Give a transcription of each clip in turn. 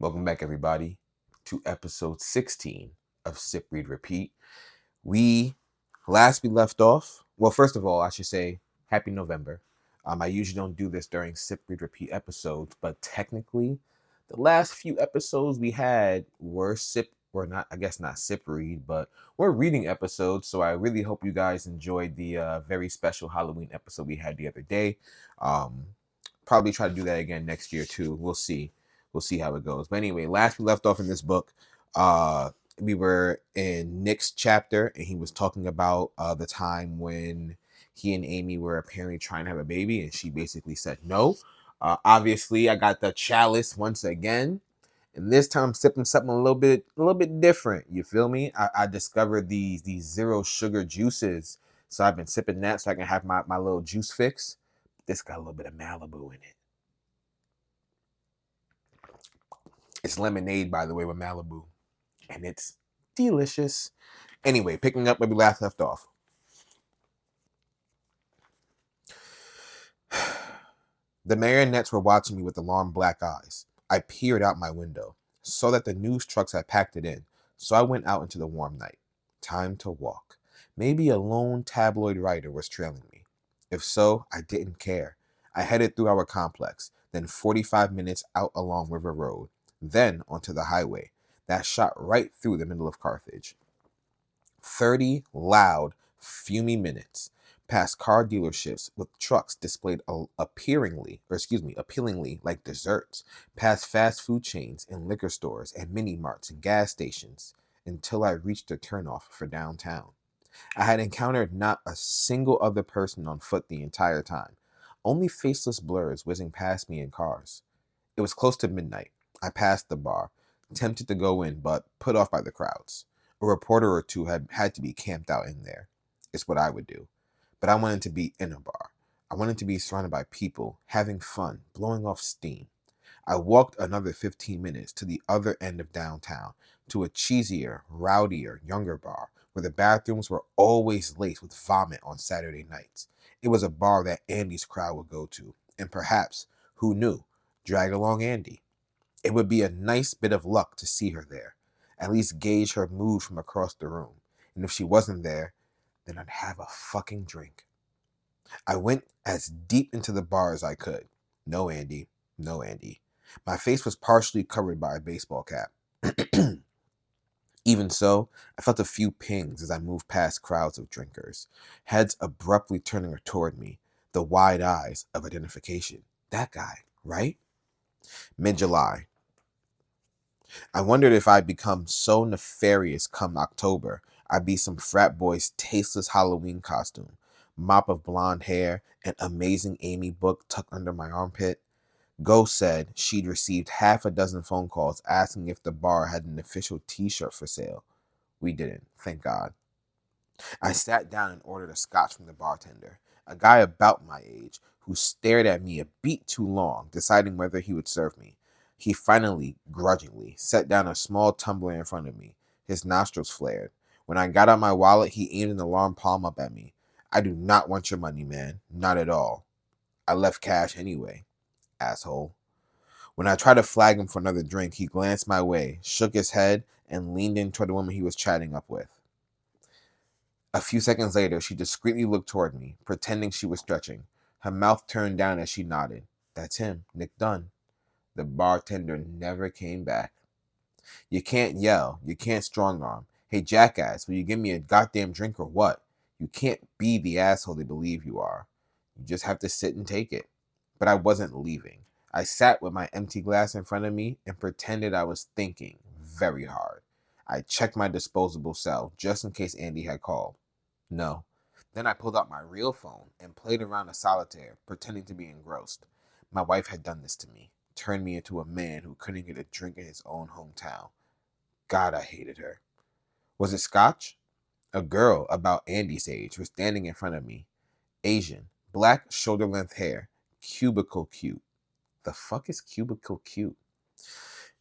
Welcome back, everybody, to episode 16 of Sip, Read, Repeat. We we left off. Well, first of all, I should say Happy November. I usually don't do this during Sip, Read, Repeat episodes, but technically, the last few episodes we had were Sip, or not, I guess not Sip Read, but we're reading episodes. So I really hope you guys enjoyed the very special Halloween episode we had the other day. Um, Probably try to do that again next year too. We'll see how it goes. But anyway, last we left off in this book, we were in Nick's chapter, and he was talking about the time when he and Amy were apparently trying to have a baby, and she basically said no. Obviously, I got the chalice once again, and this time I'm sipping something a little bit different. You feel me? I discovered these zero sugar juices, so I've been sipping that so I can have my little juice fix. This got a little bit of Malibu in it. It's lemonade, by the way, with Malibu, and it's delicious. Anyway, picking up where we last left off. The marionettes were watching me with alarmed black eyes. I peered out my window, saw that the news trucks had packed it in, so I went out into the warm night. Time to walk. Maybe a lone tabloid writer was trailing me. If so, I didn't care. I headed through our complex, then 45 minutes out along River Road, then onto the highway that shot right through the middle of Carthage. 30 loud, fumy minutes past car dealerships with trucks displayed appealingly like desserts, past fast food chains and liquor stores and mini marts and gas stations, until I reached the turnoff for downtown. I had encountered not a single other person on foot the entire time, only faceless blurs whizzing past me in cars. It was close to midnight. I passed the bar, tempted to go in, but put off by the crowds. A reporter or two had to be camped out in there. It's what I would do. But I wanted to be in a bar. I wanted to be surrounded by people, having fun, blowing off steam. I walked another 15 minutes to the other end of downtown, to a cheesier, rowdier, younger bar, where the bathrooms were always laced with vomit on Saturday nights. It was a bar that Andy's crowd would go to, and perhaps, who knew, drag along Andy. It would be a nice bit of luck to see her there, at least gauge her mood from across the room. And if she wasn't there, then I'd have a fucking drink. I went as deep into the bar as I could. No Andy, no Andy. My face was partially covered by a baseball cap. Even so, I felt a few pings as I moved past crowds of drinkers, heads abruptly turning toward me, the wide eyes of identification. That guy, right? Mid-July. I wondered if I'd become so nefarious come October, I'd be some frat boy's tasteless Halloween costume, mop of blonde hair, an Amazing Amy book tucked under my armpit. Go said she'd received half a dozen phone calls asking if the bar had an official t-shirt for sale. We didn't, thank God. I sat down and ordered a scotch from the bartender, a guy about my age who stared at me a beat too long, deciding whether he would serve me. He finally, grudgingly, set down a small tumbler in front of me. His nostrils flared. When I got out my wallet, he aimed an alarm palm up at me. I do not want your money, man. Not at all. I left cash anyway, asshole. When I tried to flag him for another drink, he glanced my way, shook his head, and leaned in toward the woman he was chatting up with. A few seconds later, she discreetly looked toward me, pretending she was stretching. Her mouth turned down as she nodded. That's him, Nick Dunn. The bartender never came back. You can't yell. You can't strong arm. Hey, jackass, will you give me a goddamn drink or what? You can't be the asshole they believe you are. You just have to sit and take it. But I wasn't leaving. I sat with my empty glass in front of me and pretended I was thinking very hard. I checked my disposable cell just in case Andy had called. No. Then I pulled out my real phone and played around a solitaire, pretending to be engrossed. My wife had done this to me, turned me into a man who couldn't get a drink in his own hometown. God, I hated her. Was it scotch? A girl about Andy's age was standing in front of me. Asian, black shoulder-length hair, cubicle cute. The fuck is cubicle cute?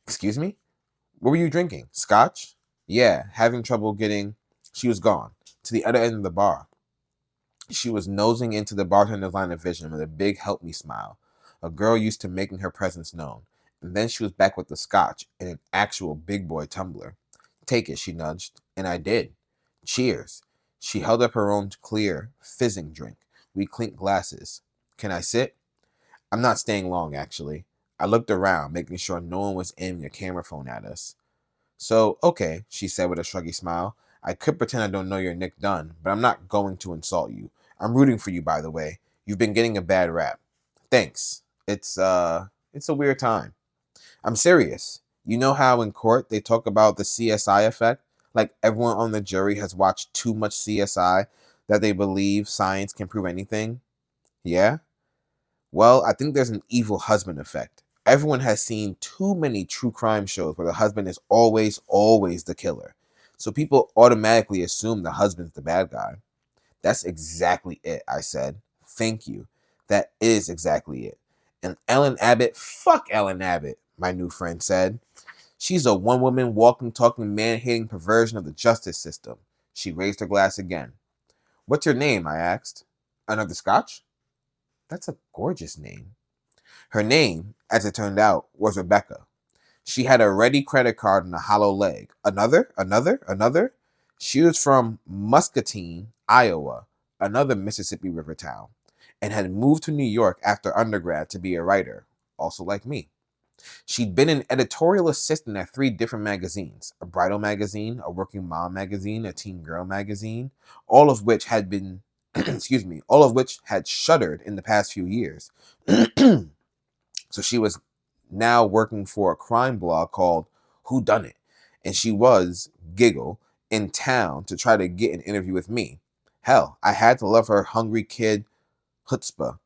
Excuse me? What were you drinking? Scotch? Yeah, having trouble getting... She was gone, to the other end of the bar. She was nosing into the bartender's line of vision with a big help me smile. A girl used to making her presence known. And then she was back with the scotch in an actual big boy tumbler. Take it, she nudged, and I did. Cheers. She held up her own clear, fizzing drink. We clinked glasses. Can I sit? I'm not staying long, actually. I looked around, making sure no one was aiming a camera phone at us. So, okay, she said with a shruggy smile. I could pretend I don't know you're Nick Dunn, but I'm not going to insult you. I'm rooting for you, by the way. You've been getting a bad rap. Thanks. It's a weird time. I'm serious. You know how in court they talk about the CSI effect? Like everyone on the jury has watched too much CSI that they believe science can prove anything? Yeah? Well, I think there's an evil husband effect. Everyone has seen too many true crime shows where the husband is always the killer. So people automatically assume the husband's the bad guy. That's exactly it, I said. Thank you. That is exactly it. And Ellen Abbott, fuck Ellen Abbott, my new friend said. She's a one woman walking, talking, man hating perversion of the justice system. She raised her glass again. What's your name? I asked. Another scotch? That's a gorgeous name. Her name, as it turned out, was Rebecca. She had a ready credit card and a hollow leg. Another. She was from Muscatine, Iowa, another Mississippi River town, and had moved to New York after undergrad to be a writer, also like me. She'd been an editorial assistant at 3 different magazines: a bridal magazine, a working mom magazine, a teen girl magazine, all of which had been, all of which had shuttered in the past few years. So she was now working for a crime blog called Who Done It, and she was, giggle, in town to try to get an interview with me. Hell, I had to love her hungry kid chutzpah.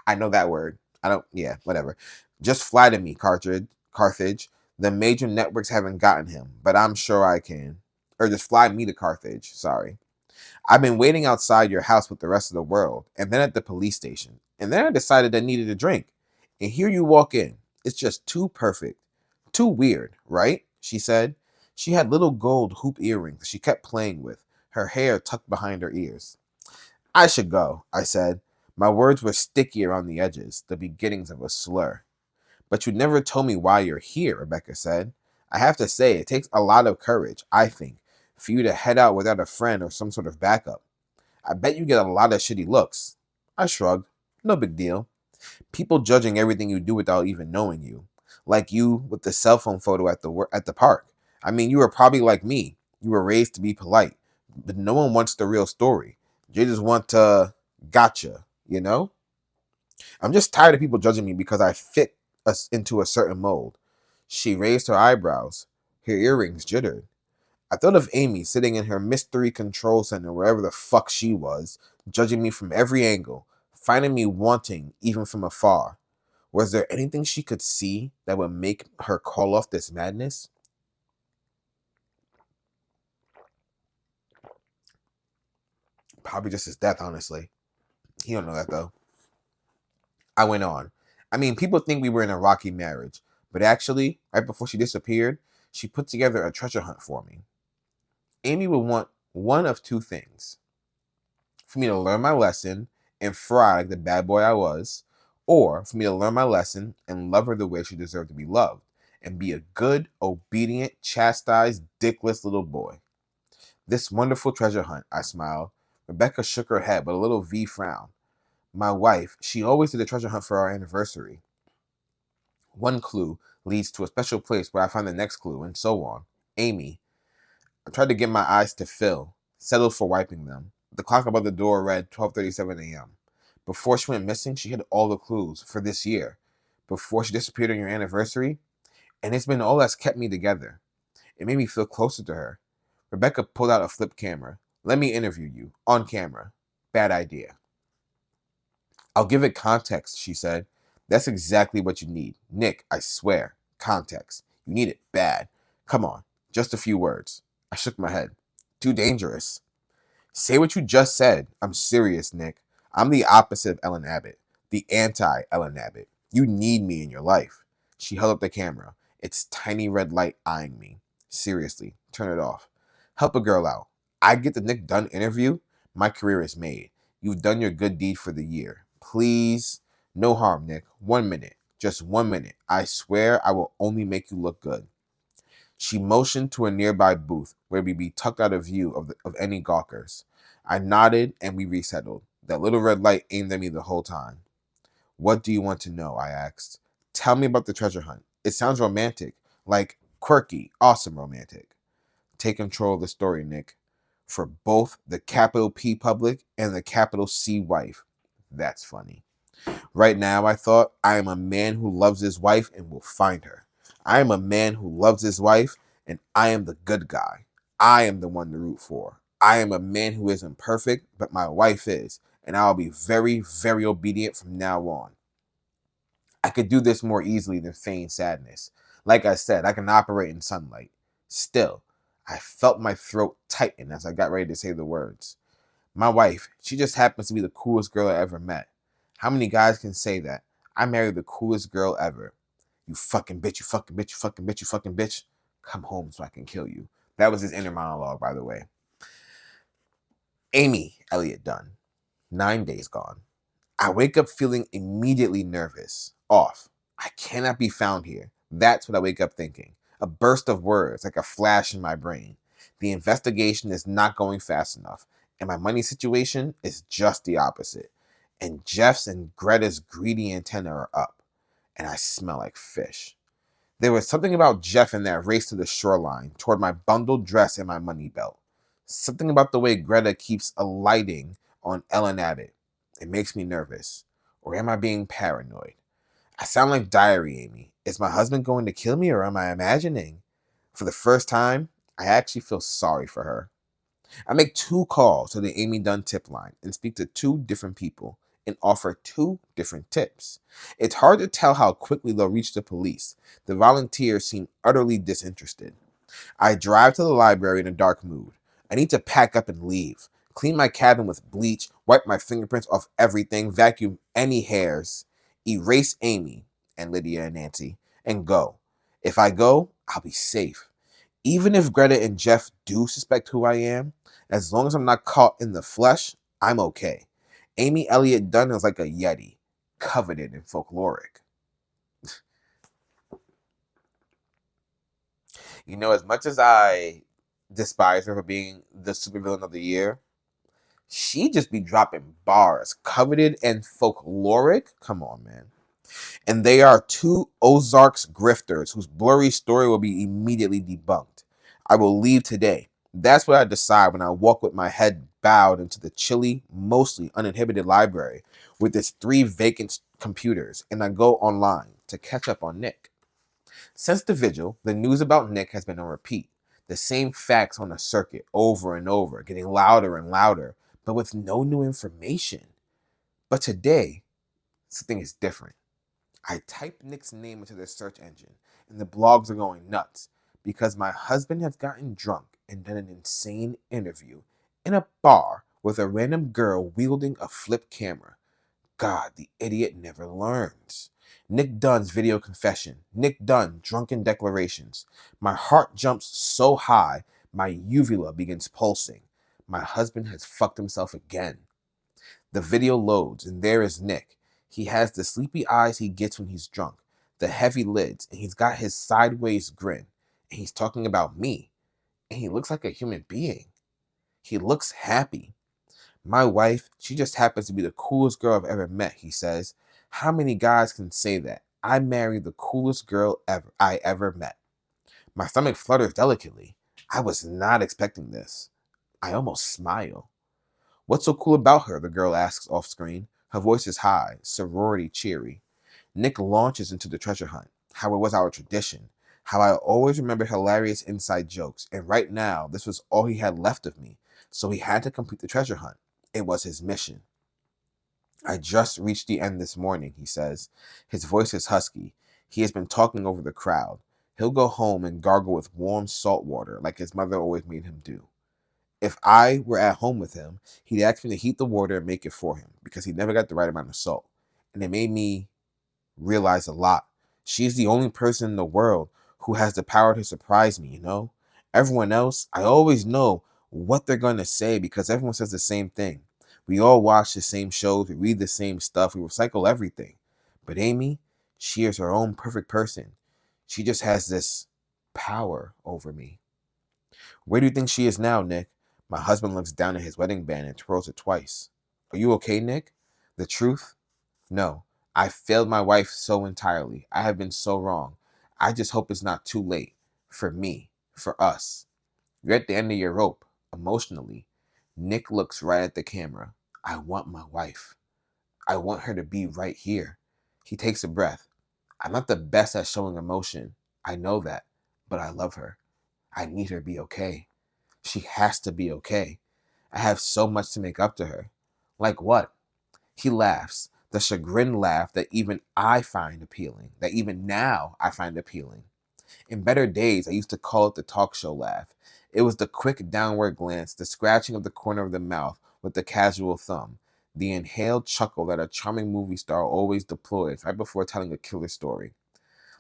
I know that word. I don't, yeah, whatever. Just fly to me, Carthage. The major networks haven't gotten him, but I'm sure I can. Or just fly me to Carthage, sorry. I've been waiting outside your house with the rest of the world, and then at the police station. And then I decided I needed a drink. And here you walk in. It's just too perfect. Too weird, right? She said. She had little gold hoop earrings she kept playing with, her hair tucked behind her ears. I should go, I said. My words were sticky around the edges, the beginnings of a slur. But you never told me why you're here, Rebecca said. I have to say, it takes a lot of courage, I think, for you to head out without a friend or some sort of backup. I bet you get a lot of shitty looks. I shrugged. No big deal. People judging everything you do without even knowing you. Like you with the cell phone photo at the park. I mean, you were probably like me. You were raised to be polite, but no one wants the real story. They just want to gotcha, you know? I'm just tired of people judging me because I fit us into a certain mold. She raised her eyebrows. Her earrings jittered. I thought of Amy sitting in her mystery control center, wherever the fuck she was, judging me from every angle, finding me wanting even from afar. Was there anything she could see that would make her call off this madness? Probably just his death, honestly. He don't know that though. I went on. I mean, people think we were in a rocky marriage, but actually, right before she disappeared, she put together a treasure hunt for me. Amy would want one of two things: for me to learn my lesson and fry like the bad boy I was, or for me to learn my lesson and love her the way she deserved to be loved, and be a good, obedient, chastised, dickless little boy. This wonderful treasure hunt, I smiled. Rebecca shook her head, but a little V frown. My wife, she always did a treasure hunt for our anniversary. One clue leads to a special place where I find the next clue, and so on. Amy, I tried to get my eyes to fill, settled for wiping them. The clock above the door read 12:37 a.m. Before she went missing, she had all the clues for this year. Before she disappeared on your anniversary, and it's been all that's kept me together. It made me feel closer to her. Rebecca pulled out a flip camera. Let me interview you, on camera. Bad idea. I'll give it context, she said. That's exactly what you need. Nick, I swear. Context. You need it bad. Come on, just a few words. I shook my head. Too dangerous. Say what you just said. I'm serious, Nick. I'm the opposite of Ellen Abbott. The anti-Ellen Abbott. You need me in your life. She held up the camera, its tiny red light eyeing me. Seriously, turn it off. Help a girl out. I get the Nick Dunn interview. My career is made. You've done your good deed for the year. Please. No harm, Nick. 1 minute. Just 1 minute. I swear I will only make you look good. She motioned to a nearby booth where we'd be tucked out of view of any gawkers. I nodded and we resettled. That little red light aimed at me the whole time. What do you want to know? I asked. Tell me about the treasure hunt. It sounds romantic, like quirky, awesome romantic. Take control of the story, Nick. For both the capital P public and the capital C wife. That's funny. Right now, I thought, I am a man who loves his wife and will find her. I am a man who loves his wife, and I am the good guy. I am the one to root for. I am a man who isn't perfect, but my wife is, and I'll be very, very obedient from now on. I could do this more easily than feign sadness. Like I said, I can operate in sunlight. Still, I felt my throat tighten as I got ready to say the words. My wife, she just happens to be the coolest girl I ever met. How many guys can say that? I married the coolest girl ever. You fucking bitch, you fucking bitch, you fucking bitch, you fucking bitch. Come home so I can kill you. That was his inner monologue, by the way. Amy Elliott Dunn. 9 days gone. I wake up feeling immediately nervous. Off. I cannot be found here. That's what I wake up thinking. A burst of words, like a flash in my brain. The investigation is not going fast enough, and my money situation is just the opposite. And Jeff's and Greta's greedy antenna are up, and I smell like fish. There was something about Jeff in that race to the shoreline toward my bundled dress and my money belt. Something about the way Greta keeps alighting on Ellen Abbott. It makes me nervous. Or am I being paranoid? I sound like Diary Amy. Is my husband going to kill me or am I imagining? For the first time, I actually feel sorry for her. I make 2 calls to the Amy Dunn tip line and speak to 2 different people and offer 2 different tips. It's hard to tell how quickly they'll reach the police. The volunteers seem utterly disinterested. I drive to the library in a dark mood. I need to pack up and leave. Clean my cabin with bleach, wipe my fingerprints off everything, vacuum any hairs, erase Amy and Lydia and Nancy, and go. If I go, I'll be safe. Even if Greta and Jeff do suspect who I am, as long as I'm not caught in the flesh, I'm okay. Amy Elliott Dunn is like a yeti, coveted and folkloric. You know, as much as I despise her for being the supervillain of the year, she just be dropping bars, coveted and folkloric. Come on, man. And they are 2 Ozarks grifters whose blurry story will be immediately debunked. I will leave today. That's what I decide when I walk with my head bowed into the chilly, mostly uninhibited library with its 3 vacant computers, and I go online to catch up on Nick. Since the vigil, the news about Nick has been on repeat. The same facts on the circuit over and over, getting louder and louder, but with no new information. But today, something is different. I type Nick's name into the search engine, and the blogs are going nuts because my husband has gotten drunk and done an insane interview in a bar with a random girl wielding a flip camera. God, the idiot never learns. Nick Dunn's video confession. Nick Dunn, drunken declarations. My heart jumps so high, my uvula begins pulsing. My husband has fucked himself again. The video loads, and there is Nick. He has the sleepy eyes he gets when he's drunk, the heavy lids, and he's got his sideways grin. And he's talking about me. And he looks like a human being. He looks happy. My wife, she just happens to be the coolest girl I've ever met, he says. How many guys can say that? I married the coolest girl I ever met. My stomach flutters delicately. I was not expecting this. I almost smile. What's so cool about her? The girl asks off screen. Her voice is high, sorority cheery. Nick launches into the treasure hunt, how it was our tradition, how I always remember hilarious inside jokes, and right now, this was all he had left of me, so he had to complete the treasure hunt. It was his mission. I just reached the end this morning, he says. His voice is husky. He has been talking over the crowd. He'll go home and gargle with warm salt water like his mother always made him do. If I were at home with him, he'd ask me to heat the water and make it for him because he never got the right amount of salt. And it made me realize a lot. She's the only person in the world who has the power to surprise me, you know? Everyone else, I always know what they're going to say because everyone says the same thing. We all watch the same shows, we read the same stuff, we recycle everything. But Amy, She is her own perfect person. She just has this power over me. Where do you think she is now, Nick? My husband looks down at his wedding band and twirls it twice. Are you okay, Nick? The truth? No. I failed my wife so entirely. I have been so wrong. I just hope it's not too late. For me. For us. You're at the end of your rope. Emotionally. Nick looks right at the camera. I want my wife. I want her to be right here. He takes a breath. I'm not the best at showing emotion. I know that. But I love her. I need her to be okay. She has to be okay. I have so much to make up to her. Like what? He laughs, the chagrin laugh that even I find appealing, that even now I find appealing. In better days, I used to call it the talk show laugh. It was the quick downward glance, the scratching of the corner of the mouth with the casual thumb, the inhaled chuckle that a charming movie star always deploys right before telling a killer story.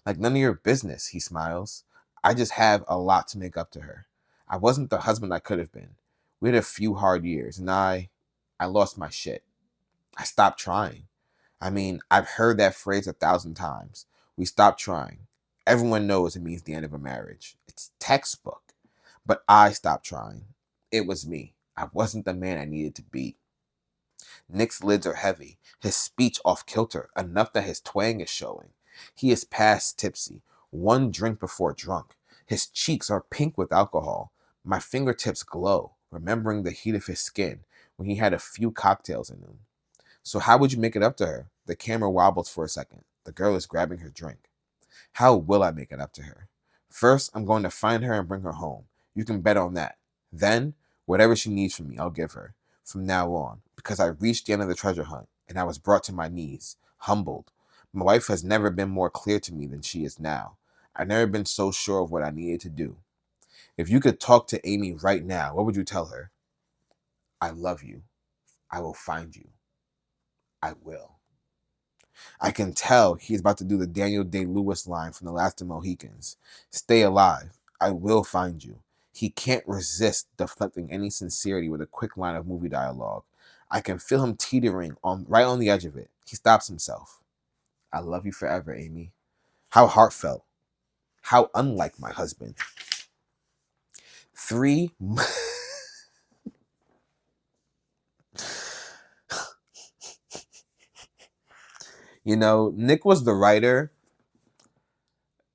Like none of your business, he smiles. I just have a lot to make up to her. I wasn't the husband I could have been. We had a few hard years, and I lost my shit. I stopped trying. I mean, I've heard that phrase 1,000 times. We stopped trying. Everyone knows it means the end of a marriage. It's textbook. But I stopped trying. It was me. I wasn't the man I needed to be. Nick's lids are heavy, his speech off kilter, enough that his twang is showing. He is past tipsy, one drink before drunk. His cheeks are pink with alcohol. My fingertips glow, remembering the heat of his skin when he had a few cocktails in him. So how would you make it up to her? The camera wobbles for a second. The girl is grabbing her drink. How will I make it up to her? First, I'm going to find her and bring her home. You can bet on that. Then, whatever she needs from me, I'll give her. From now on, because I reached the end of the treasure hunt, and I was brought to my knees, humbled. My wife has never been more clear to me than she is now. I've never been so sure of what I needed to do. If you could talk to Amy right now, what would you tell her? I love you. I will find you. I will. I can tell he's about to do the Daniel Day-Lewis line from The Last of Mohicans. Stay alive. I will find you. He can't resist deflecting any sincerity with a quick line of movie dialogue. I can feel him teetering right on the edge of it. He stops himself. I love you forever, Amy. How heartfelt. How unlike my husband. Three. Nick was the writer,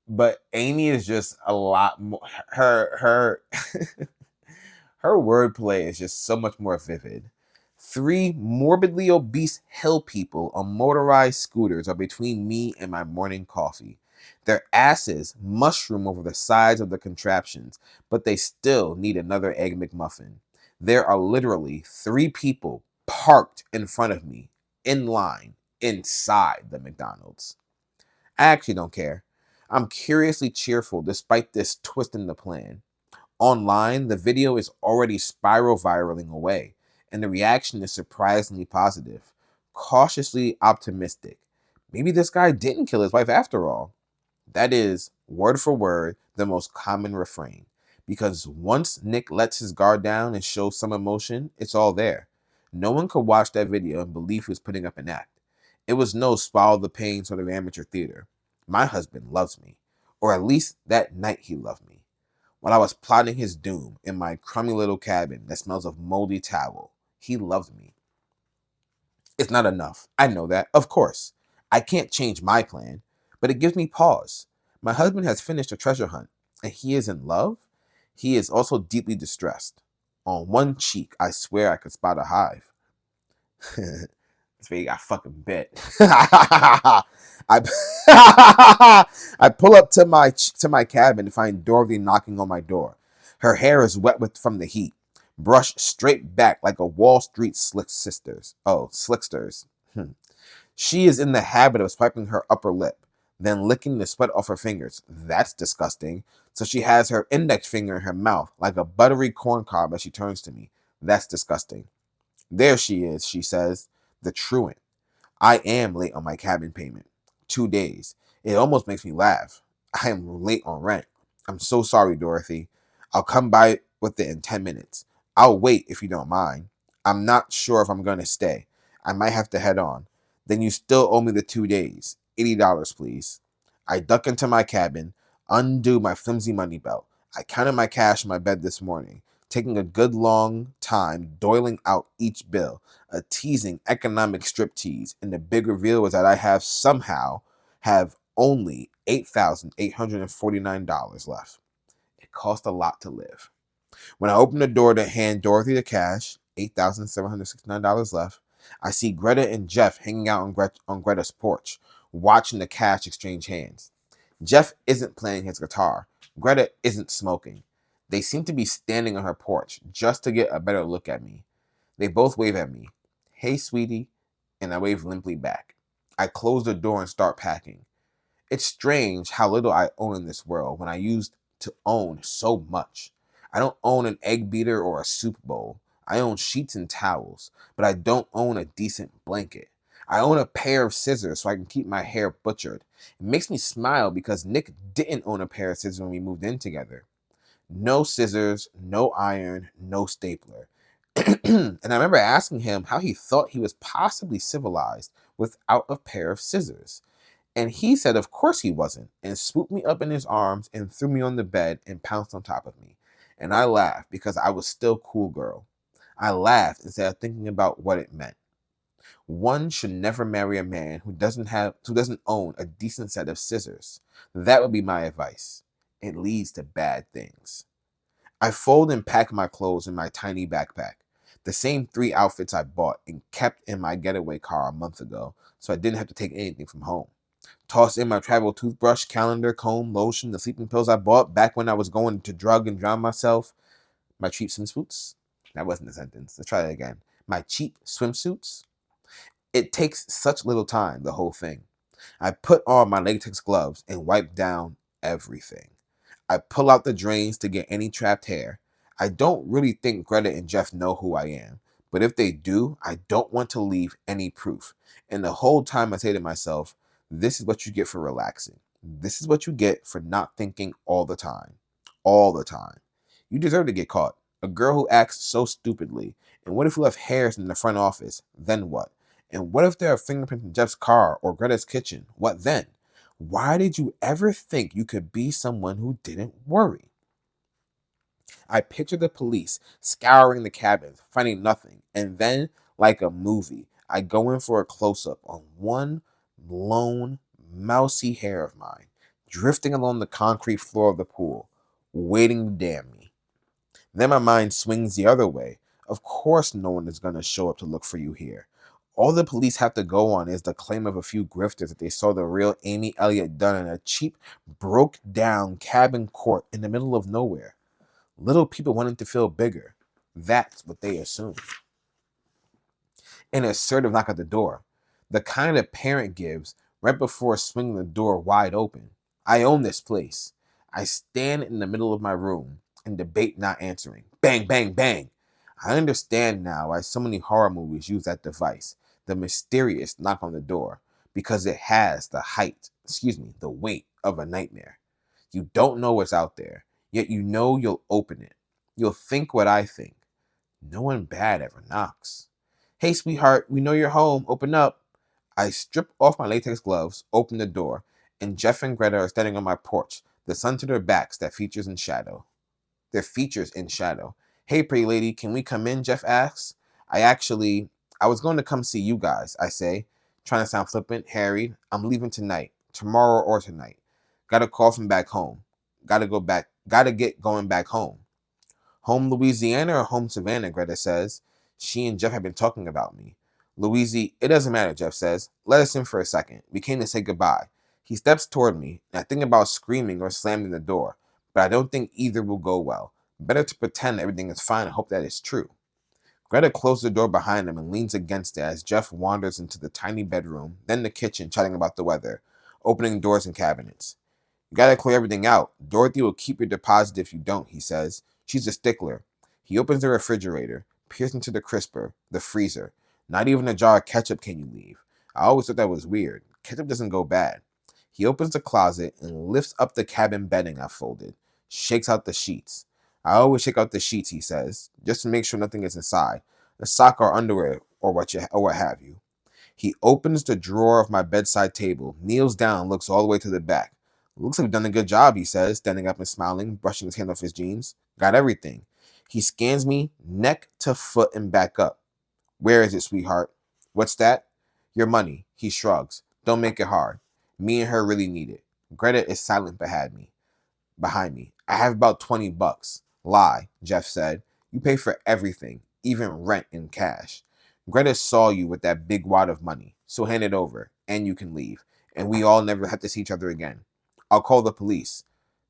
but Amy is just a lot more. Her her wordplay is just so much more vivid. Three morbidly obese hill people on motorized scooters are between me and my morning coffee. Their asses mushroom over the sides of the contraptions, but they still need another Egg McMuffin. There are literally three people parked in front of me, in line, inside the McDonald's. I actually don't care. I'm curiously cheerful despite this twist in the plan. Online, the video is already spiral viraling away, and the reaction is surprisingly positive, cautiously optimistic. Maybe this guy didn't kill his wife after all. That is, word for word, the most common refrain. Because once Nick lets his guard down and shows some emotion, it's all there. No one could watch that video and believe he was putting up an act. It was no swallow the pain sort of amateur theater. My husband loves me, or at least that night he loved me. While I was plotting his doom in my crummy little cabin that smells of moldy towel, he loved me. It's not enough. I know that, of course. I can't change my plan, but it gives me pause. My husband has finished a treasure hunt, and he is in love. He is also deeply distressed. On one cheek, I swear I could spot a hive. That's where you got fucking bit. I I pull up to my cabin to find Dorothy knocking on my door. Her hair is wet from the heat, brushed straight back like a Wall Street slicksters. She is in the habit of swiping her upper lip, then licking the sweat off her fingers. That's disgusting. So she has her index finger in her mouth like a buttery corn cob as she turns to me. That's disgusting. There she is, she says, the truant. I am late on my cabin payment. 2 days. It almost makes me laugh. I am late on rent. I'm so sorry, Dorothy. I'll come by with it in 10 minutes. I'll wait if you don't mind. I'm not sure if I'm going to stay. I might have to head on. Then you still owe me the 2 days. $80, please. I duck into my cabin, undo my flimsy money belt. I counted my cash in my bed this morning, taking a good long time doiling out each bill, a teasing economic striptease, and the big reveal was that I have only $8,849 left. It cost a lot to live. When I open the door to hand Dorothy the cash, $8,769 left, I see Greta and Jeff hanging out on Greta's porch, watching the cash exchange hands. Jeff isn't playing his guitar. Greta isn't smoking. They seem to be standing on her porch just to get a better look at me. They both wave at me. Hey, sweetie. And I wave limply back. I close the door and start packing. It's strange how little I own in this world when I used to own so much. I don't own an egg beater or a soup bowl. I own sheets and towels, but I don't own a decent blanket. I own a pair of scissors so I can keep my hair butchered. It makes me smile because Nick didn't own a pair of scissors when we moved in together. No scissors, no iron, no stapler. And I remember asking him how he thought he was possibly civilized without a pair of scissors. And he said, of course he wasn't, and swooped me up in his arms and threw me on the bed and pounced on top of me. And I laughed because I was still cool girl. I laughed instead of thinking about what it meant. One should never marry a man who doesn't own a decent set of scissors. That would be my advice. It leads to bad things. I fold and pack my clothes in my tiny backpack. The same 3 outfits I bought and kept in my getaway car a month ago, so I didn't have to take anything from home. Toss in my travel toothbrush, calendar, comb, lotion, the sleeping pills I bought back when I was going to drug and drown myself. My cheap swimsuits. That wasn't a sentence. Let's try that again. My cheap swimsuits. It takes such little time, the whole thing. I put on my latex gloves and wipe down everything. I pull out the drains to get any trapped hair. I don't really think Greta and Jeff know who I am, but if they do, I don't want to leave any proof. And the whole time I say to myself, this is what you get for relaxing. This is what you get for not thinking all the time. All the time. You deserve to get caught. A girl who acts so stupidly. And what if you left hairs in the front office? Then what? And what if there are fingerprints in Jeff's car or Greta's kitchen? What then? Why did you ever think you could be someone who didn't worry? I picture the police scouring the cabins, finding nothing, and then, like a movie, I go in for a close-up on one lone, mousy hair of mine, drifting along the concrete floor of the pool, waiting to damn me. Then my mind swings the other way. Of course no one is going to show up to look for you here. All the police have to go on is the claim of a few grifters that they saw the real Amy Elliott Dunn in a cheap, broke-down cabin court in the middle of nowhere. Little people wanting to feel bigger. That's what they assume. An assertive knock at the door. The kind a parent gives right before swinging the door wide open. I own this place. I stand in the middle of my room and debate not answering. Bang, bang, bang. I understand now why so many horror movies use that device, the mysterious knock on the door, because it has the weight of a nightmare. You don't know what's out there, yet you know you'll open it. You'll think what I think. No one bad ever knocks. Hey, sweetheart, we know you're home. Open up. I strip off my latex gloves, open the door, and Jeff and Greta are standing on my porch, the sun to their backs that features in shadow. Their features in shadow. Hey, pretty lady, can we come in? Jeff asks. I was going to come see you guys, I say, trying to sound flippant, harried. I'm leaving tonight, tomorrow or tonight. Got a call from back home. Gotta get going back home. Home Louisiana or home Savannah, Greta says. She and Jeff have been talking about me. It doesn't matter, Jeff says. Let us in for a second. We came to say goodbye. He steps toward me, and I think about screaming or slamming the door, but I don't think either will go well. Better to pretend everything is fine and hope that it's true. Greta closes the door behind him and leans against it as Jeff wanders into the tiny bedroom, then the kitchen, chatting about the weather, opening doors and cabinets. You gotta clear everything out. Dorothy will keep your deposit if you don't, he says. She's a stickler. He opens the refrigerator, peers into the crisper, the freezer. Not even a jar of ketchup can you leave. I always thought that was weird. Ketchup doesn't go bad. He opens the closet and lifts up the cabin bedding I folded, shakes out the sheets. I always shake out the sheets, he says, just to make sure nothing is inside. A sock or underwear or what have you. He opens the drawer of my bedside table, kneels down, looks all the way to the back. Looks like we've done a good job, he says, standing up and smiling, brushing his hand off his jeans. Got everything. He scans me neck to foot and back up. Where is it, sweetheart? What's that? Your money. He shrugs. Don't make it hard. Me and her really need it. Greta is silent behind me. I have about $20. Lie, Jeff said. You pay for everything, even rent in cash. Greta saw you with that big wad of money, so hand it over, and you can leave. And we all never have to see each other again. I'll call the police.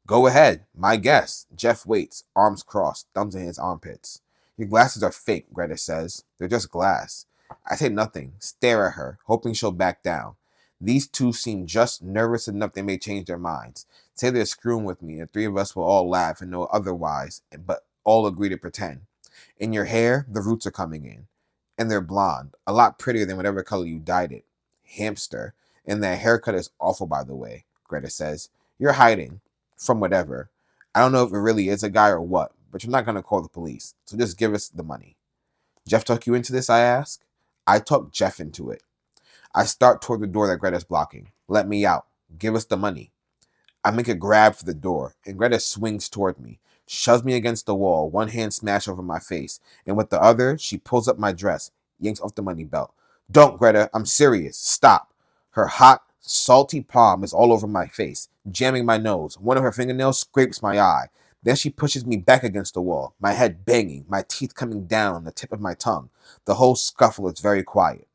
Go ahead, my guess. Jeff waits, arms crossed, thumbs in his armpits. Your glasses are fake, Greta says. They're just glass. I say nothing, stare at her, hoping she'll back down. These two seem just nervous enough they may change their minds. Say they're screwing with me, and three of us will all laugh and know otherwise, but all agree to pretend. In your hair, the roots are coming in. And they're blonde, a lot prettier than whatever color you dyed it. Hamster. And that haircut is awful, by the way, Greta says. You're hiding. From whatever. I don't know if it really is a guy or what, but you're not going to call the police, so just give us the money. Jeff talk you into this, I ask? I talk Jeff into it. I start toward the door that Greta's blocking. Let me out. Give us the money. I make a grab for the door, and Greta swings toward me, shoves me against the wall, one hand smashed over my face, and with the other, she pulls up my dress, yanks off the money belt. Don't, Greta, I'm serious. Stop. Her hot, salty palm is all over my face, jamming my nose. One of her fingernails scrapes my eye. Then she pushes me back against the wall, my head banging, my teeth coming down on the tip of my tongue. The whole scuffle is very quiet.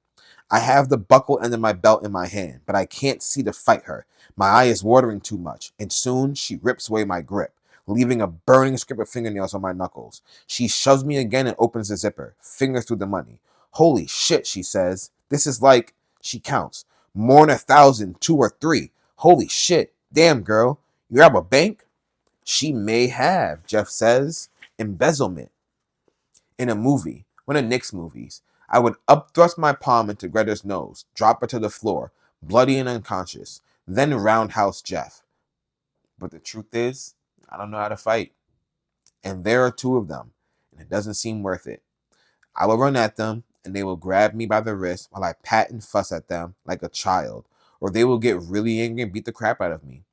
I have the buckle end of my belt in my hand, but I can't see to fight her. My eye is watering too much, and soon she rips away my grip, leaving a burning strip of fingernails on my knuckles. She shoves me again and opens the zipper, finger through the money. Holy shit, she says. This is like, she counts, more than 1,000, 2 or 3. Holy shit. Damn, girl. You rob a bank? She may have, Jeff says. Embezzlement. In a movie, one of Nick's movies, I would upthrust my palm into Greta's nose, drop her to the floor, bloody and unconscious, then roundhouse Jeff. But the truth is, I don't know how to fight. And there are two of them, and it doesn't seem worth it. I will run at them, and they will grab me by the wrist while I pat and fuss at them like a child, or they will get really angry and beat the crap out of me.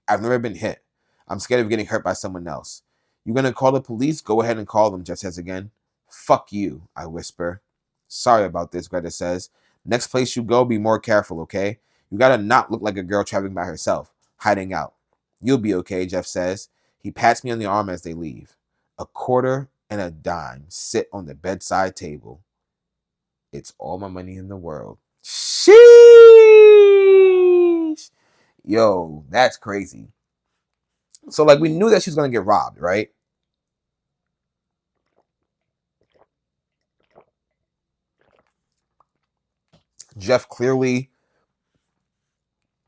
I've never been hit. I'm scared of getting hurt by someone else. You gonna call the police? Go ahead and call them, Jeff says again. Fuck you, I whisper. Sorry about this, Greta says. Next place you go, be more careful, okay? You gotta not look like a girl traveling by herself, hiding out. You'll be okay, Jeff says. He pats me on the arm as they leave. A quarter and a dime sit on the bedside table. It's all my money in the world. Sheesh! Yo, that's crazy. So, like, we knew that she was going to get robbed, right? Jeff clearly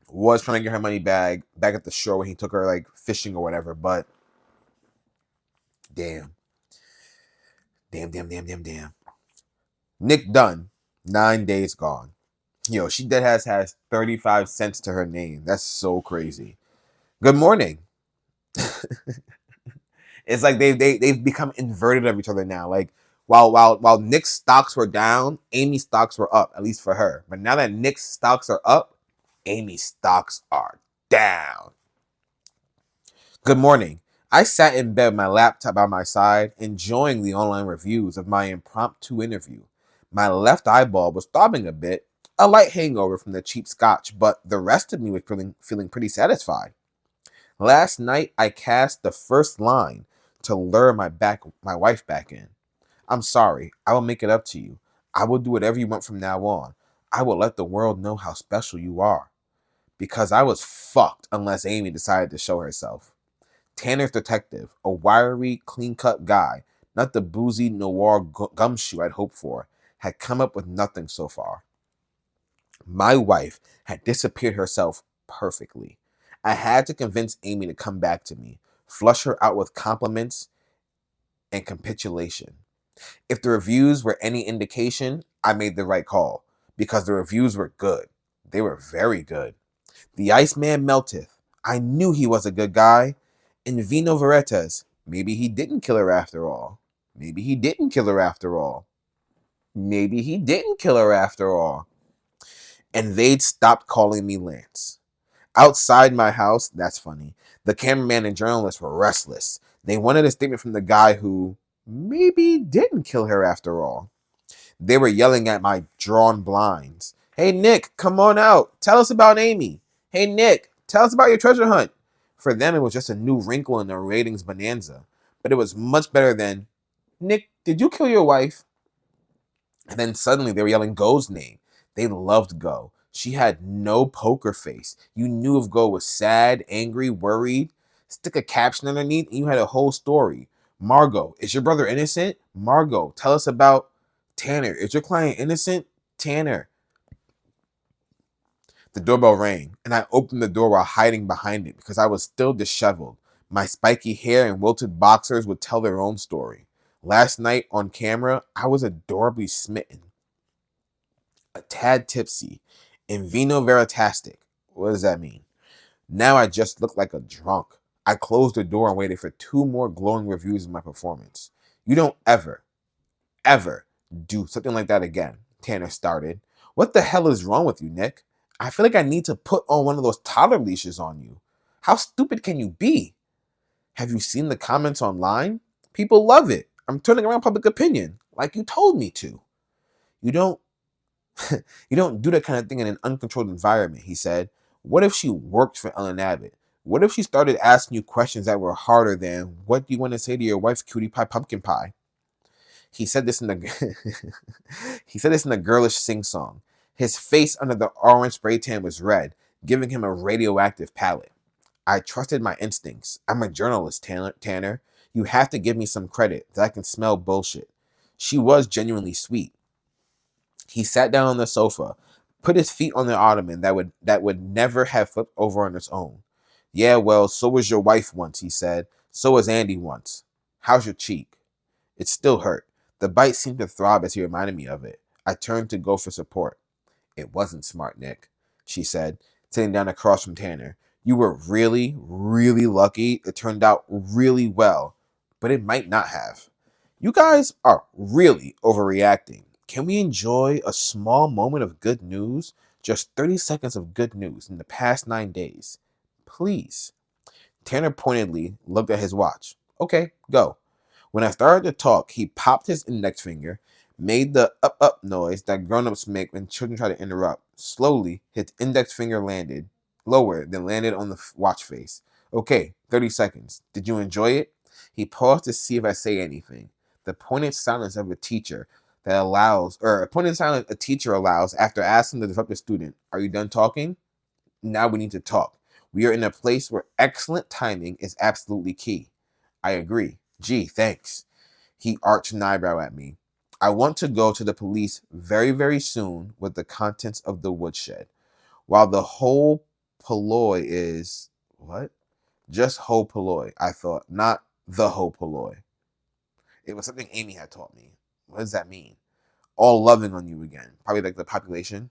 was trying to get her money back at the shore when he took her, like, fishing or whatever, but damn. Damn. Nick Dunn, 9 days gone. Yo, she dead has 35 cents to her name. That's so crazy. Good morning. It's like they've become inverted of each other now. Like while Nick's stocks were down, Amy's stocks were up, at least for her. But now that Nick's stocks are up, Amy's stocks are down. Good morning. I sat in bed with my laptop by my side, enjoying the online reviews of my impromptu interview. My left eyeball was throbbing a bit, a light hangover from the cheap scotch, but the rest of me was feeling pretty satisfied. Last night, I cast the first line to lure my wife back in. I'm sorry. I will make it up to you. I will do whatever you want from now on. I will let the world know how special you are. Because I was fucked unless Amy decided to show herself. Tanner's detective, a wiry, clean-cut guy, not the boozy noir gumshoe I'd hoped for, had come up with nothing so far. My wife had disappeared herself perfectly. I had to convince Amy to come back to me, flush her out with compliments and capitulation. If the reviews were any indication, I made the right call, because the reviews were good. They were very good. The Iceman melteth. I knew he was a good guy. In vino veritas, maybe he didn't kill her after all. Maybe he didn't kill her after all. Maybe he didn't kill her after all. and they'd stopped calling me Lance. Outside my house, that's funny, the cameraman and journalists were restless. They wanted a statement from the guy who maybe didn't kill her after all. They were yelling at my drawn blinds. Hey, Nick, come on out. Tell us about Amy. Hey, Nick, tell us about your treasure hunt. For them, it was just a new wrinkle in their ratings bonanza. But it was much better than, Nick, did you kill your wife? And then suddenly they were yelling Go's name. They loved Go. She had no poker face. You knew if Go was sad, angry, worried. Stick a caption underneath and you had a whole story. Margot, is your brother innocent? Margot, tell us about Tanner. Is your client innocent? Tanner. The doorbell rang, and I opened the door while hiding behind it because I was still disheveled. My spiky hair and wilted boxers would tell their own story. Last night on camera, I was adorably smitten. A tad tipsy. In vino veritastic. What does that mean? Now I just look like a drunk. I closed the door and waited for 2 more glowing reviews of my performance. You don't ever do something like that again, Tanner started. What the hell is wrong with you, Nick? I feel like I need to put on one of those toddler leashes on you. How stupid can you be? Have you seen the comments online? People love it. I'm turning around public opinion, like you told me to. You don't you don't do that kind of thing in an uncontrolled environment, he said. What if she worked for Ellen Abbott? What if she started asking you questions that were harder than, what do you want to say to your wife, cutie pie, pumpkin pie? He said this in the he said this in a girlish sing-song. His face under the orange spray tan was red, giving him a radioactive palette. I trusted my instincts. I'm a journalist, Tanner. You have to give me some credit that I can smell bullshit. She was genuinely sweet. He sat down on the sofa, put his feet on the ottoman that would never have flipped over on its own. Yeah, well, so was your wife once, he said. So was Andy once. How's your cheek? It still hurt. The bite seemed to throb as he reminded me of it. I turned to go for support. It wasn't smart, Nick, she said, sitting down across from Tanner. You were really, really lucky. It turned out really well, but it might not have. You guys are really overreacting. Can we enjoy a small moment of good news? Just 30 seconds of good news in the past 9 days. Please. Tanner pointedly looked at his watch. Okay, go. When I started to talk, he popped his index finger, made the up noise that grown-ups make when children try to interrupt. Slowly, his index finger landed lower, then landed on the watch face. Okay, 30 seconds. Did you enjoy it? He paused to see if I say anything. The pointed silence of a teacher a teacher allows after asking the disruptive student, are you done talking? Now we need to talk. We are in a place where excellent timing is absolutely key. I agree. Gee, thanks. He arched an eyebrow at me. I want to go to the police very, very soon with the contents of the woodshed. While the whole polloi is... What? Just whole polloi, I thought. Not the whole polloi. It was something Amy had taught me. What does that mean? All loving on you again. Probably like the population.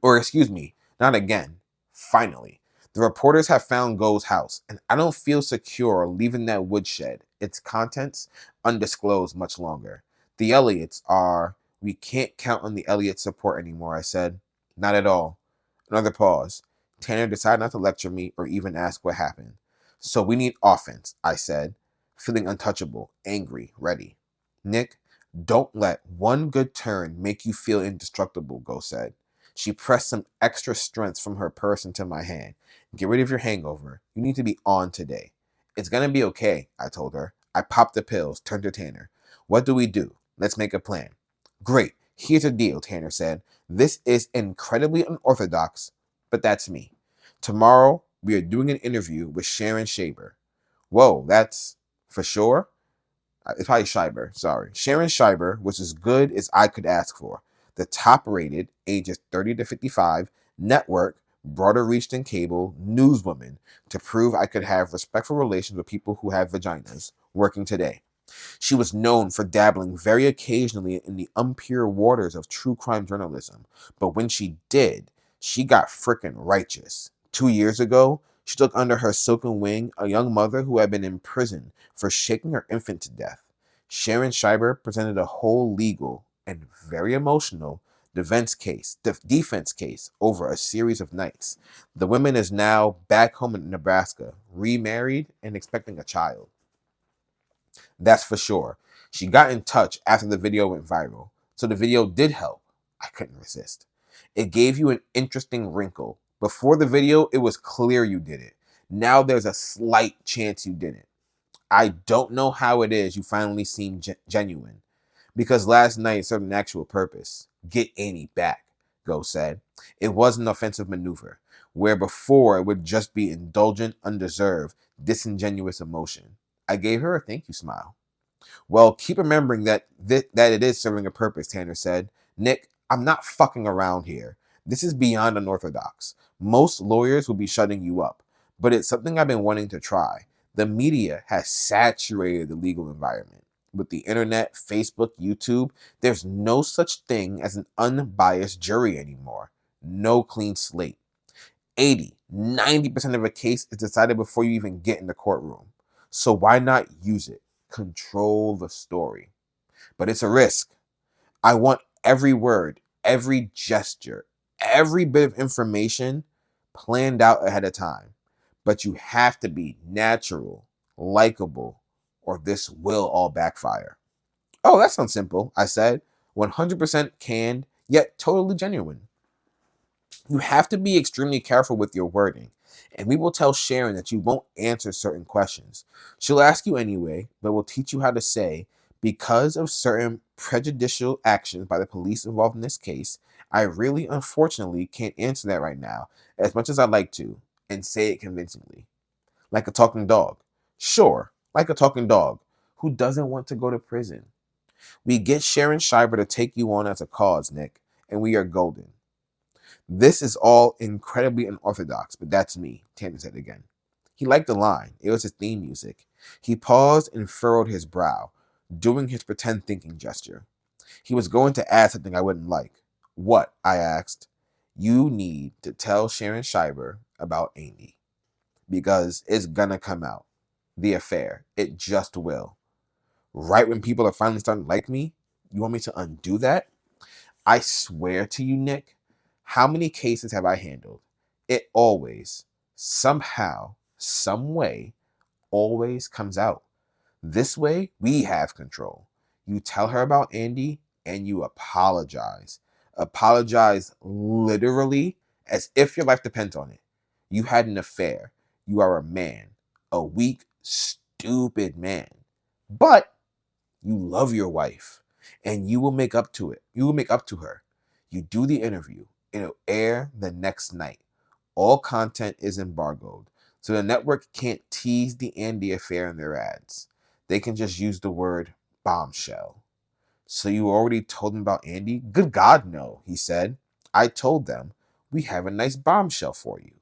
Or excuse me, not again. Finally. The reporters have found Go's house, and I don't feel secure leaving that woodshed, its contents, undisclosed much longer. The Elliots are... We can't count on the Elliott support anymore, I said. Not at all. Another pause. Tanner decided not to lecture me or even ask what happened. So we need offense, I said, feeling untouchable, angry, ready. Nick, don't let one good turn make you feel indestructible, Go said. She pressed some extra strength from her purse into my hand. Get rid of your hangover. You need to be on today. It's gonna be okay, I told her. I popped the pills, turned to Tanner. What do we do? Let's make a plan. Great. Here's the deal, Tanner said. This is incredibly unorthodox, but that's me. Tomorrow, we are doing an interview with Sharon Shaber. Whoa, that's for sure? It's probably Schreiber, sorry. Sharon Schreiber was as good as I could ask for. The top rated, ages 30 to 55, network, broader reach than cable, newswoman, to prove I could have respectful relations with people who have vaginas, working today. She was known for dabbling very occasionally in the impure waters of true crime journalism, but when she did, she got frickin' righteous. 2 years ago, she took under her silken wing a young mother who had been imprisoned for shaking her infant to death. Sharon Schreiber presented a whole legal and very emotional defense case over a series of nights. The woman is now back home in Nebraska, remarried and expecting a child. That's for sure. She got in touch after the video went viral, so the video did help. I couldn't resist. It gave you an interesting wrinkle. Before the video, it was clear you did it. Now there's a slight chance you didn't. I don't know how it is you finally seem genuine. Because last night served an actual purpose. Get Amy back, Go said. It was an offensive maneuver, where before it would just be indulgent, undeserved, disingenuous emotion. I gave her a thank you smile. Well, keep remembering that it is serving a purpose, Tanner said. Nick, I'm not fucking around here. This is beyond unorthodox. Most lawyers will be shutting you up, but it's something I've been wanting to try. The media has saturated the legal environment. With the internet, Facebook, YouTube, there's no such thing as an unbiased jury anymore. No clean slate. 90% of a case is decided before you even get in the courtroom. So why not use it? Control the story. But it's a risk. I want every word, every gesture, every bit of information planned out ahead of time. But you have to be natural, likable, or this will all backfire. Oh, that sounds simple, I said. 100% canned, yet totally genuine. You have to be extremely careful with your wording, and we will tell Sharon that you won't answer certain questions. She'll ask you anyway, but will teach you how to say, because of certain prejudicial actions by the police involved in this case, I really unfortunately can't answer that right now, as much as I'd like to, and say it convincingly. Like a talking dog. Sure, like a talking dog. Who doesn't want to go to prison? We get Sharon Schreiber to take you on as a cause, Nick, and we are golden. This is all incredibly unorthodox, but that's me, Tanner said again. He liked the line. It was his theme music. He paused and furrowed his brow, doing his pretend thinking gesture. He was going to add something I wouldn't like. What? I asked. You need to tell Sharon Schreiber about Amy. Because it's gonna come out. The affair. It just will. Right when people are finally starting to like me? You want me to undo that? I swear to you, Nick, how many cases have I handled? It always, somehow, some way, always comes out. This way, we have control. You tell her about Andy and you apologize. Apologize literally as if your life depends on it. You had an affair. You are a man. A weak, stupid man. But you love your wife and you will make up to it. You will make up to her. You do the interview. It'll air the next night. All content is embargoed, so the network can't tease the Andy affair in their ads. They can just use the word bombshell. So you already told them about Andy? Good God, no, he said. I told them, we have a nice bombshell for you.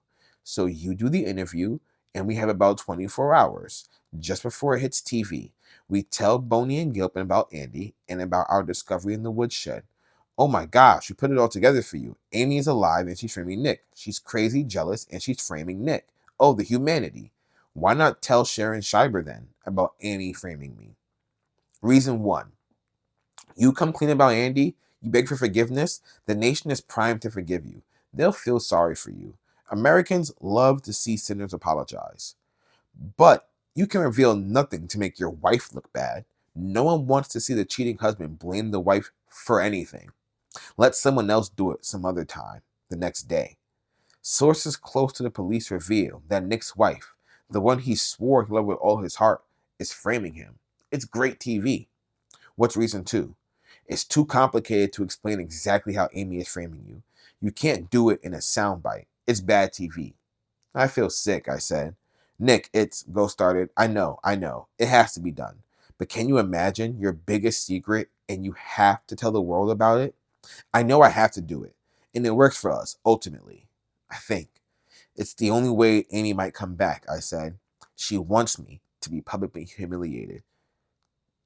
So you do the interview, and we have about 24 hours, just before it hits TV. We tell Boney and Gilpin about Andy and about our discovery in the woodshed. Oh my gosh, we put it all together for you. Amy is alive and she's framing Nick. She's crazy, jealous, and she's framing Nick. Oh, the humanity. Why not tell Sharon Schreiber then about Annie framing me? Reason 1. You come clean about Andy, you beg for forgiveness, the nation is primed to forgive you. They'll feel sorry for you. Americans love to see sinners apologize. But you can reveal nothing to make your wife look bad. No one wants to see the cheating husband blame the wife for anything. Let someone else do it some other time, the next day. Sources close to the police reveal that Nick's wife, the one he swore he loved with all his heart, is framing him. It's great TV. What's reason 2? It's too complicated to explain exactly how Amy is framing you. You can't do it in a soundbite. It's bad TV. I feel sick, I said. Nick, Go started. I know. It has to be done. But can you imagine your biggest secret and you have to tell the world about it? I know I have to do it. And it works for us, ultimately. I think. It's the only way Amy might come back, I said. She wants me to be publicly humiliated.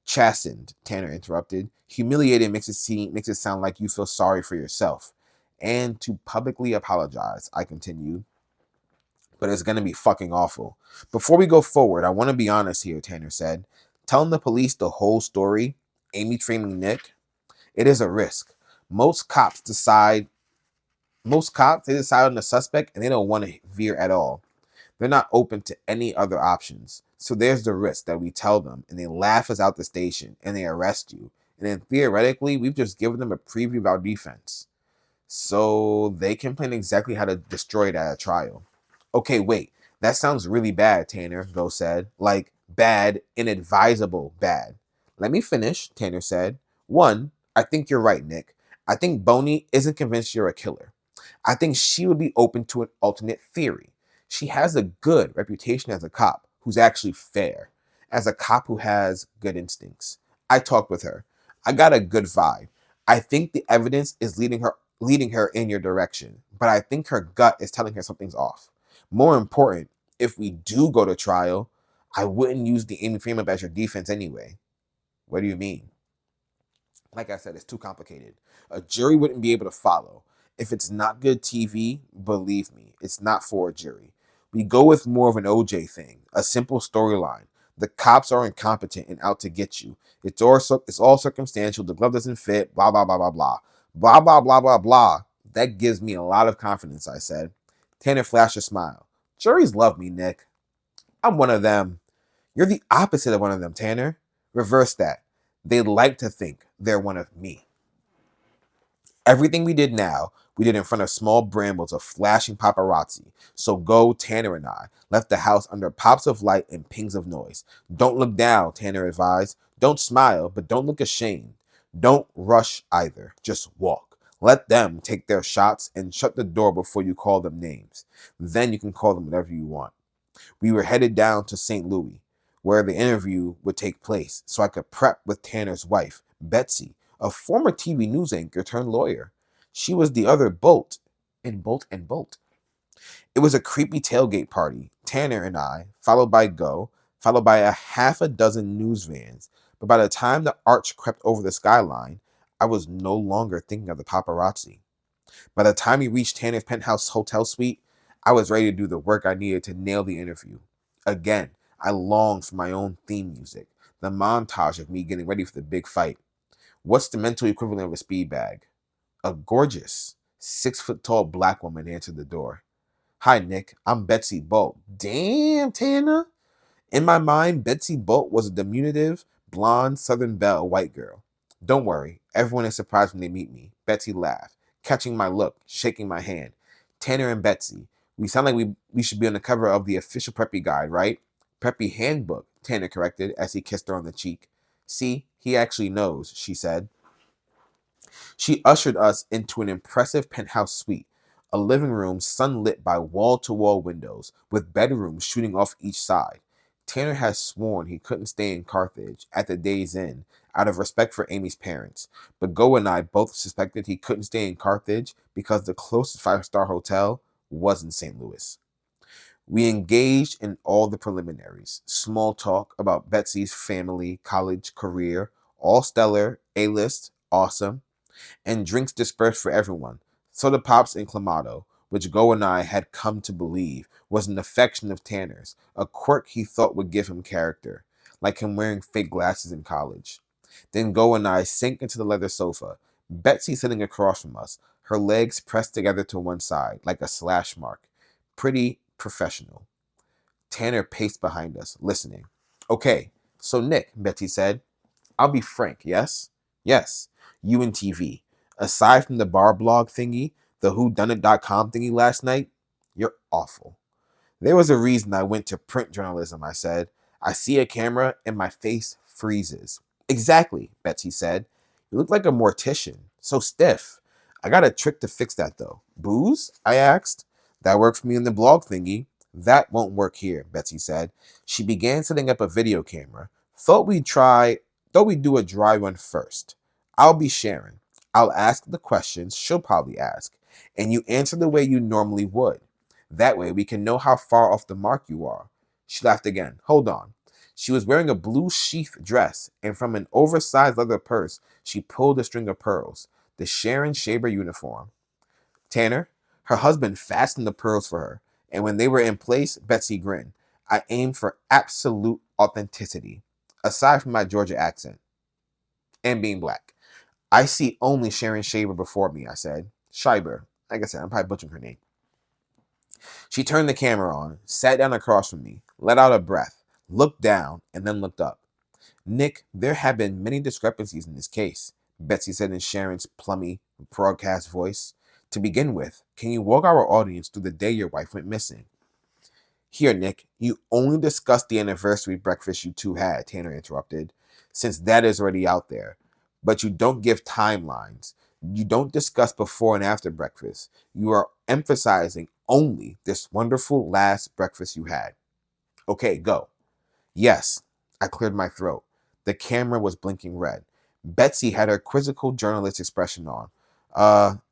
Chastened, Tanner interrupted. Humiliated makes it sound like you feel sorry for yourself. And to publicly apologize, I continued. But it's going to be fucking awful. Before we go forward, I want to be honest here, Tanner said. Telling the police the whole story, Amy framing Nick, it is a risk. Most cops decide Most cops, they decide on the suspect and they don't want to veer at all. They're not open to any other options. So there's the risk that we tell them and they laugh us out the station and they arrest you. And then theoretically, we've just given them a preview of our defense. So they can plan exactly how to destroy it at a trial. Okay, wait. That sounds really bad, Tanner, Go said. Like, bad, inadvisable bad. Let me finish, Tanner said. One, I think you're right, Nick. I think Boney isn't convinced you're a killer. I think she would be open to an alternate theory. She has a good reputation as a cop who's actually fair, as a cop who has good instincts. I talked with her. I got a good vibe. I think the evidence is leading her in your direction, but I think her gut is telling her something's off. More important, if we do go to trial, I wouldn't use the Amy Freeman as your defense anyway. What do you mean? Like I said, it's too complicated. A jury wouldn't be able to follow. If it's not good TV, believe me, it's not for a jury. We go with more of an OJ thing, a simple storyline. The cops are incompetent and out to get you. It's all circumstantial. The glove doesn't fit. Blah blah blah blah blah blah blah blah blah blah. That gives me a lot of confidence. I said. Tanner flashed a smile. Juries love me, Nick. I'm one of them. You're the opposite of one of them, Tanner. Reverse that. They like to think they're one of me. Everything we did now, we did in front of small brambles of flashing paparazzi. So Go, Tanner, and I left the house under pops of light and pings of noise. Don't look down, Tanner advised. Don't smile, but don't look ashamed. Don't rush either. Just walk. Let them take their shots and shut the door before you call them names. Then you can call them whatever you want. We were headed down to St. Louis, where the interview would take place, so I could prep with Tanner's wife, Betsy, a former TV news anchor turned lawyer. She was the other Bolt in Bolt and Bolt. It was a creepy tailgate party. Tanner and I, followed by Go, followed by a half a dozen news vans. But by the time the arch crept over the skyline, I was no longer thinking of the paparazzi. By the time we reached Tanner's penthouse hotel suite, I was ready to do the work I needed to nail the interview. Again, I longed for my own theme music, the montage of me getting ready for the big fight. What's the mental equivalent of a speed bag? A gorgeous, 6 foot tall black woman answered the door. Hi, Nick. I'm Betsy Bolt. Damn, Tanner. In my mind, Betsy Bolt was a diminutive, blonde, Southern belle white girl. Don't worry, everyone is surprised when they meet me. Betsy laughed, catching my look, shaking my hand. Tanner and Betsy, we sound like we should be on the cover of the official Preppy Guide, right? Preppy Handbook, Tanner corrected as he kissed her on the cheek. See, he actually knows, she said. She ushered us into an impressive penthouse suite, a living room sunlit by wall-to-wall windows, with bedrooms shooting off each side. Tanner had sworn he couldn't stay in Carthage at the day's end out of respect for Amy's parents, but Go and I both suspected he couldn't stay in Carthage because the closest five-star hotel was in St. Louis. We engaged in all the preliminaries, small talk about Betsy's family, college, career, all stellar, A-list, awesome, and drinks dispersed for everyone. Soda pops and clamato, which Go and I had come to believe was an affection of Tanner's, a quirk he thought would give him character, like him wearing fake glasses in college. Then Go and I sank into the leather sofa, Betsy sitting across from us, her legs pressed together to one side, like a slash mark. Pretty professional. Tanner paced behind us, listening. Okay, so Nick, Betsy said, I'll be frank, yes? Yes, you and TV. Aside from the bar blog thingy, the whodunit.com thingy last night, you're awful. There was a reason I went to print journalism, I said. I see a camera and my face freezes. Exactly, Betsy said. You look like a mortician, so stiff. I got a trick to fix that though. Booze? I asked. That worked for me in the blog thingy. That won't work here, Betsy said. She began setting up a video camera. Thought we'd do a dry run first. I'll be Sharon. I'll ask the questions she'll probably ask, and you answer the way you normally would. That way we can know how far off the mark you are. She laughed again. Hold on. She was wearing a blue sheath dress, and from an oversized leather purse, she pulled a string of pearls. The Sharon Shaber uniform. Tanner, her husband fastened the pearls for her, and when they were in place, Betsy grinned. I aimed for absolute authenticity, aside from my Georgia accent and being black. I see only Sharon Shaver before me, I said. Schreiber. Like I said, I'm probably butchering her name. She turned the camera on, sat down across from me, let out a breath, looked down, and then looked up. Nick, there have been many discrepancies in this case, Betsy said in Sharon's plummy, broadcast voice. To begin with, can you walk our audience through the day your wife went missing? Here, Nick, you only discussed the anniversary breakfast you two had, Tanner interrupted, since that is already out there. But you don't give timelines. You don't discuss before and after breakfast. You are emphasizing only this wonderful last breakfast you had. Okay, go. Yes, I cleared my throat. The camera was blinking red. Betsy had her quizzical journalist expression on.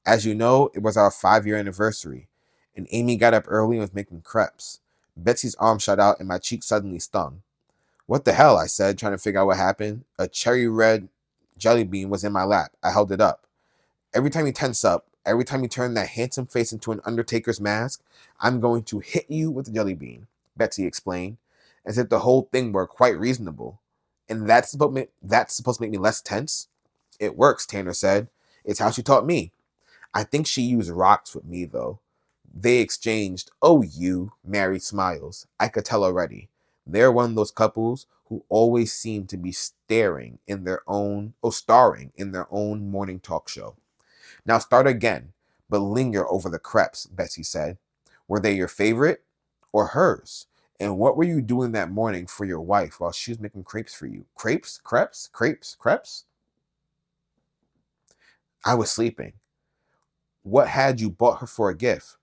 As you know, it was our 5-year anniversary, and Amy got up early and was making crepes. Betsy's arm shot out and my cheek suddenly stung. What the hell, I said, trying to figure out what happened. A cherry red jelly bean was in my lap. I held it up. Every time you tense up, every time you turn that handsome face into an Undertaker's mask, I'm going to hit you with the jelly bean, Betsy explained, as if the whole thing were quite reasonable. And that's supposed to make me less tense? It works, Tanner said. It's how she taught me. I think she used rocks with me, though. They exchanged, oh, you, merry smiles. I could tell already. They're one of those couples who always seem to be starring in their own morning talk show. Now start again, but linger over the crepes, Betsy said. Were they your favorite or hers? And what were you doing that morning for your wife while she was making crepes for you? Crepes? Crepes? Crepes? Crepes? I was sleeping. What had you bought her for a gift?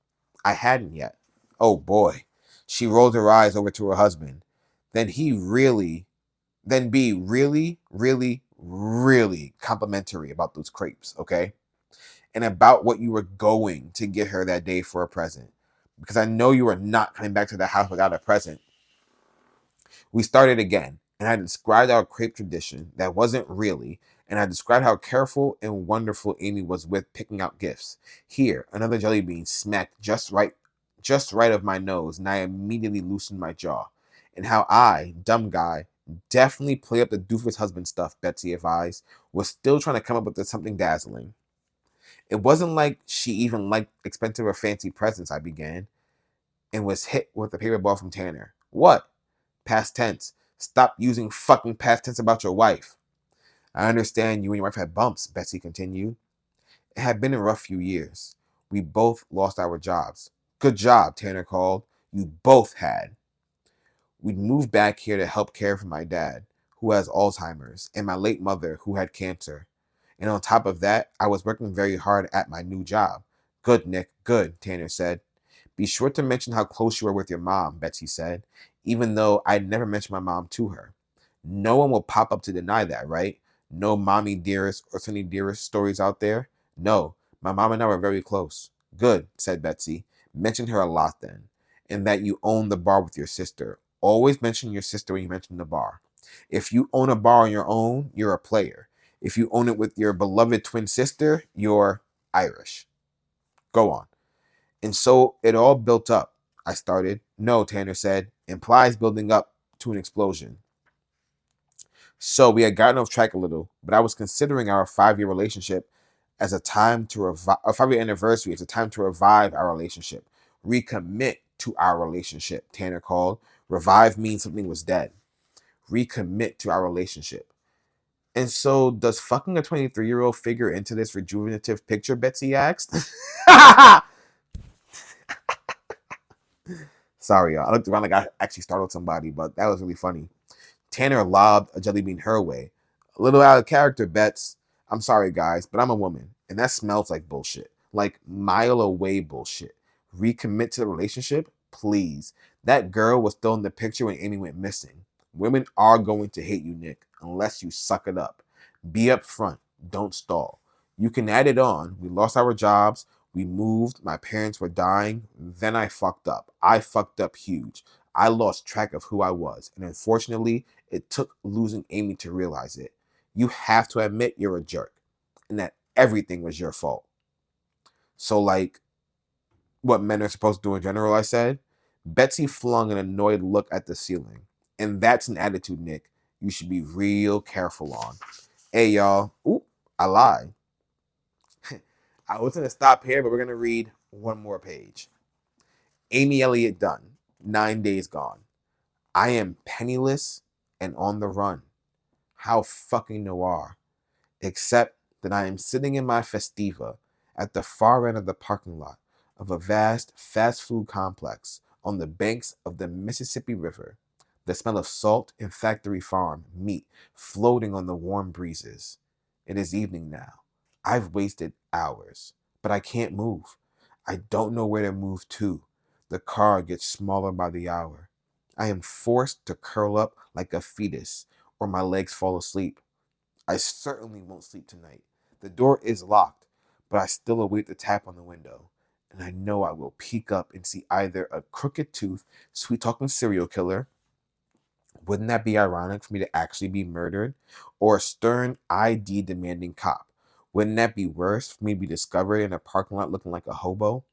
I hadn't yet. Oh boy. She rolled her eyes over to her husband. Then be really, really, really complimentary about those crepes, okay? And about what you were going to get her that day for a present. Because I know you are not coming back to the house without a present. We started again, and I described our crepe tradition that wasn't really, and I described how careful and wonderful Amy was with picking out gifts. Here, another jelly bean smacked just right of my nose, and I immediately loosened my jaw. And how I, dumb guy, definitely play up the doofus husband stuff, Betsy advised, was still trying to come up with something dazzling. It wasn't like she even liked expensive or fancy presents, I began, and was hit with a paper ball from Tanner. What? Past tense. Stop using fucking past tense about your wife. I understand you and your wife had bumps, Betsy continued. It had been a rough few years. We both lost our jobs. Good job, Tanner called. You both had. We'd moved back here to help care for my dad, who has Alzheimer's, and my late mother, who had cancer. And on top of that, I was working very hard at my new job. Good, Nick, good, Tanner said. Be sure to mention how close you were with your mom, Betsy said, even though I'd never mentioned my mom to her. No one will pop up to deny that, right? No mommy dearest or sonny dearest stories out there? No, my mom and I were very close. Good, said Betsy. Mention her a lot then. And that you own the bar with your sister. Always mention your sister when you mention the bar. If you own a bar on your own, you're a player. If you own it with your beloved twin sister, you're Irish. Go on. And so it all built up. I started. No, Tanner said. Implies building up to an explosion. So we had gotten off track a little, but I was considering our 5-year relationship as a time to revive, a 5-year anniversary as a time to revive our relationship, recommit to our relationship, Tanner called. Revive means something was dead. Recommit to our relationship. And so does fucking a 23-year-old figure into this rejuvenative picture, Betsy asked? Sorry, y'all. I looked around like I actually startled somebody, but that was really funny. Tanner lobbed a jelly bean her way. A little out of character, Bets. I'm sorry, guys, but I'm a woman, and that smells like bullshit. Like mile away bullshit. Recommit to the relationship? Please. That girl was still in the picture when Amy went missing. Women are going to hate you, Nick, unless you suck it up. Be upfront. Don't stall. You can add it on. We lost our jobs. We moved. My parents were dying. Then I fucked up. I fucked up huge. I lost track of who I was. And unfortunately, it took losing Amy to realize it. You have to admit you're a jerk and that everything was your fault. So, like, what men are supposed to do in general, I said. Betsy flung an annoyed look at the ceiling. And that's an attitude, Nick, you should be real careful on. Hey, y'all. Oop. I lied. I was going to stop here, but we're going to read one more page. Amy Elliott Dunn, 9 Days Gone. I am penniless and on the run. How fucking noir. Except that I am sitting in my Festiva at the far end of the parking lot of a vast fast food complex on the banks of the Mississippi River. The smell of salt and factory farm meat floating on the warm breezes. It is evening now. I've wasted hours, but I can't move. I don't know where to move to. The car gets smaller by the hour. I am forced to curl up like a fetus, or my legs fall asleep. I certainly won't sleep tonight. The door is locked, but I still await the tap on the window. And I know I will peek up and see either a crooked tooth, sweet talking serial killer. Wouldn't that be ironic for me to actually be murdered? Or a stern ID demanding cop? Wouldn't that be worse for me to be discovered in a parking lot looking like a hobo?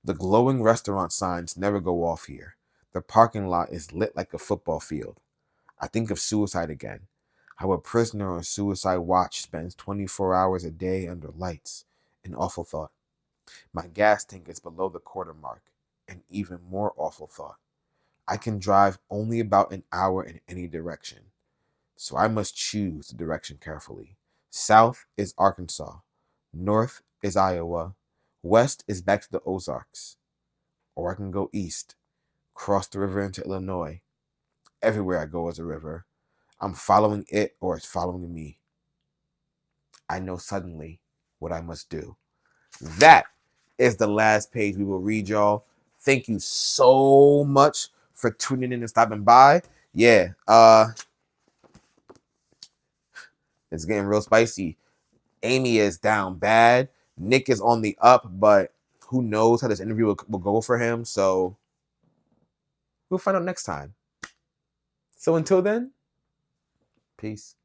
The glowing restaurant signs never go off here. The parking lot is lit like a football field. I think of suicide again. How a prisoner on suicide watch spends 24 hours a day under lights. An awful thought. My gas tank is below the quarter mark. An even more awful thought. I can drive only about an hour in any direction, so I must choose the direction carefully. South is Arkansas. North is Iowa. West is back to the Ozarks. Or I can go east, cross the river into Illinois. Everywhere I go is a river. I'm following it or it's following me. I know suddenly what I must do. That is the last page we will read, y'all. Thank you so much for tuning in and stopping by. Yeah, it's getting real spicy. Amy is down bad. Nick is on the up, but who knows how this interview will go for him. So we'll find out next time. So until then, peace.